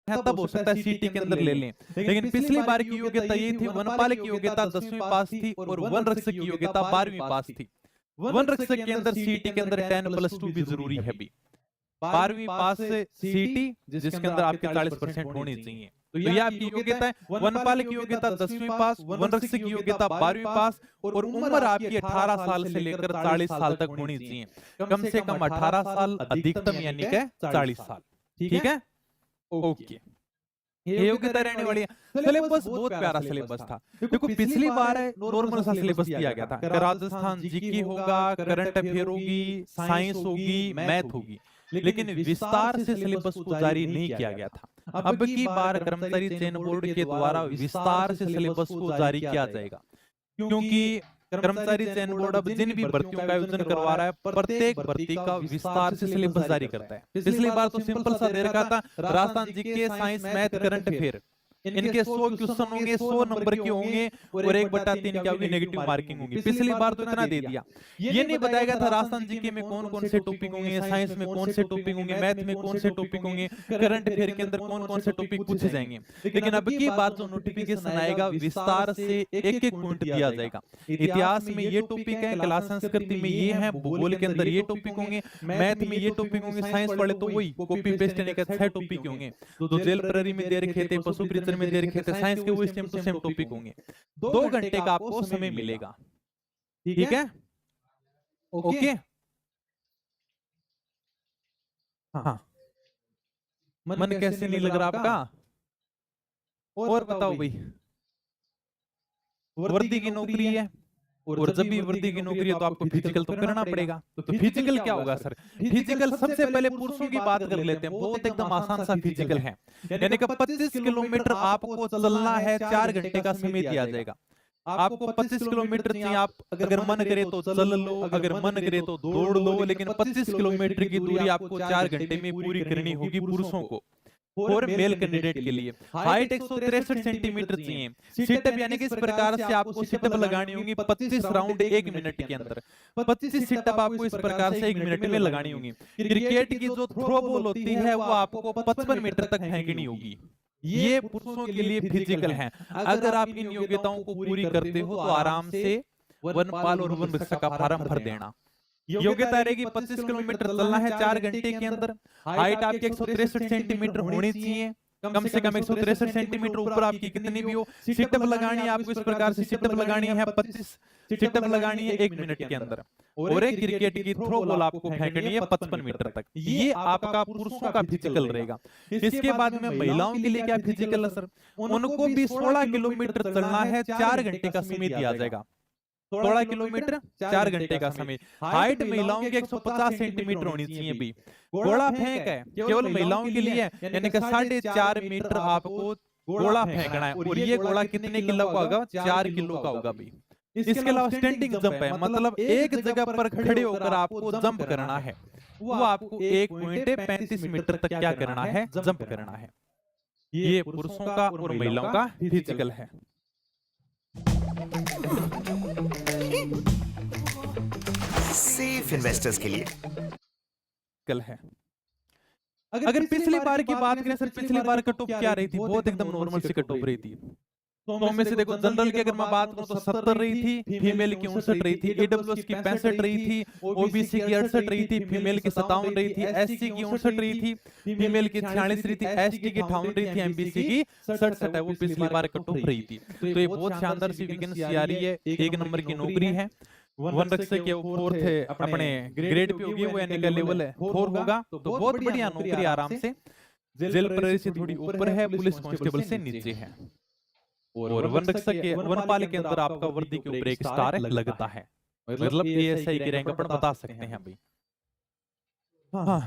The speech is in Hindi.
है तब हो सकता है सीटी के अंदर ले लें। लेकिन पिछली बार की योग्यता ये थी, वनपाल की योग्यता 10वीं पास थी और वन रक्षक की योग्यता 12वीं पास थी। वन रक्षक के अंदर सीटी के अंदर 10+2 भी जरूरी है भी। 12वीं पास से सीटी जिसके अंदर आपके 40% होनी चाहिए। तो ये आपकी योग्यता है। वनपाल की योग्यता 10वीं पास, वन रक्षक की योग्यता 12वीं पास और उम्र आपकी 18 साल से लेकर 40 साल तक होनी चाहिए। कम से कम 18 साल, अधिकतम यानी कि 40 साल। ठीक है, ओके। ये योग्यता रहने वाली है। सिलेबस बहुत प्यारा सिलेबस था। देखो पिछली बार नॉर्मल सा सिलेबस दिया गया था, राजस्थान जीके होगा, करंट अफेयर होगी, साइंस होगी, मैथ होगी, लेकिन विस्तार से सिलेबस को जारी नहीं किया गया था। अब की बार कर्मचारी चयन बोर्ड के द्वारा विस्तार से सिलेबस को जारी किया जाएगा, क्योंकि कर्मचारी चयन बोर्ड अब जिन भी भर्तियों का आयोजन करवा रहा है, प्रत्येक भर्ती का विस्तार से सिलेबस जारी करता है। पिछली बार तो सिंपल सा दे रखा था, Rajasthan GK, science, math, current affair, इनके 100 क्वेश्चन होंगे, 100 नंबर के होंगे और 1/3 क्या होगी, नेगेटिव मार्किंग होगी। पिछली बार तो इतना दे दिया। ये नहीं बताया गया था राजस्थान जीके में कौन कौन से टॉपिक होंगे, साइंस में कौन से टॉपिक होंगे, मैथ में कौन से टॉपिक होंगे, करंट अफेयर के अंदर कौन कौन से टॉपिक पूछे जाएंगे। लेकिन अब की बात जो नोटिफिकेशन आएगा, विस्तार से एक एक पॉइंट दिया जाएगा। इतिहास में ये टॉपिक है, कला संस्कृति में ये है, भूगोल के अंदर ये टॉपिक होंगे, मैथ में ये टॉपिक होंगे, साइंस वाले तो वही कॉपी पेस्ट यानी कि 6 टॉपिक होंगे। तो जेल प्रहरी में दे रखे थे, पशु परिचर में दे रखे थे, साइंस के वो सेम टू सेम टॉपिक होंगे। 2 घंटे का आपको समय मिलेगा। ठीक है, ओके। हाँ, मन कैसे नहीं लग रहा आपका? और बताओ भाई। वर्दी की नौकरी है और जब भी वर्दी की नौकरी है तो आपको फिजिकल तो करना पड़ेगा। तो फिजिकल क्या होगा सर? फिजिकल सबसे पहले पुरुषों की बात कर लेते हैं। बहुत एकदम आसान सा फिजिकल है, यानी कि 25 किलोमीटर आपको चलना है, 4 घंटे का समय दिया जाएगा। आपको 25 किलोमीटर चाहिए, आप अगर मन करे तो चल लो, अगर मन करे तो दौड़ लो, लेकिन 25 किलोमीटर की दूरी आपको 4 घंटे में पूरी करनी होगी पुरुषों को। और मेल कैंडिडेट के लिए हाइट 163 सेंटीमीटर चाहिए। सिटअप यानी कि इस प्रकार से आपको सिटअप लगानी होगी 25 राउंड 1 मिनट के अंदर। 25 सिटअप आपको इस प्रकार से 1 मिनट में लगानी होगी। क्रिकेट की जो थ्रो बॉल होती है वो आपको 55 मीटर तक फेंकनी होगी। ये पुरुषों के लिए फिजिकल है। अगर आप इन योग्यताओं को पूरी करते हो तो आराम से वनपाल और वन रक्षक का फार्म भर देना। योग्यता रहेगी 25 किलोमीटर चलना है 4 घंटे के अंदर। हाइट आपकी 163 सेंटीमीटर होनी चाहिए, कम से कम 163 सेंटीमीटर ऊपर आपकी कितनी भी हो। सिटअप लगानी है आपको इस प्रकार से, सिटअप लगानी है 25 सिटअप लगानी है 1 मिनट के अंदर। और एक क्रिकेट की थ्रो बॉल आपको फेंकनी है 55 मीटर तक। ये आपका पुरुषों का फिजिकल रहेगा। इसके बाद में महिलाओं के लिए क्या फिजिकल है सर? उनको भी 16 किलोमीटर चलना है, 4 घंटे का समय दिया जाएगा। 16 किलोमीटर 4 घंटे का समय। हाइट महिलाओं की 150 सेंटीमीटर होनी चाहिए भी। गोला फेंक है केवल महिलाओं के लिए, यानी कि 4.5 मीटर आपको गोला फेंकना है। और ये गोला कितने किलो का होगा? 4 किलो का होगा भी। इसके अलावा स्टैंडिंग जंप है, मतलब एक जगह पर खड़े होकर आपको जंप करना है। वो आपको 1.35 मीटर तक क्या करना है? जंप करना है। ये पुरुषों का और महिलाओं का फिजिकल है। सेफ इन्वेस्टर्स के लिए कल है। अगर पिछली बार की बात करें सर, पिछली बार कट ऑफ क्या रही थी? बहुत एकदम नॉर्मल सी कट ऑफ रही थी। तो में से देखो जनरल की अगर मैं बात करूं तो 70 रही थी, फीमेल की 59 रही थी, ईडब्ल्यूएस की 65 रही थी, ओबीसी की 68 रही थी, फीमेल की 57 रही थी, एससी की 59 रही थी, फीमेल की 46 रही थी, एसटी की 58 रही थी, एमबीसी की 67 है। वो पिछली बार कट ऑफ रही थी। तो ये बहुत शानदार सी वैकेंसी आ रही है, 1 नंबर की नोकरी है। वन रक्षक के 4th है अपने ग्रेड पे होगी, वो यानी का लेवल है 4 होगा। तो बहुत बढ़िया नौकरी, आराम से। जेल प्रहरी से थोड़ी ऊपर है, पुलिस कांस्टेबल से नीचे है। और वन रक्षक के वनपाल के अंदर आपका वर्दी के ऊपर 1 स्टार लगता है। मतलब एएसआई की रैंक अपन बता सकते हैं भाई। हाँ।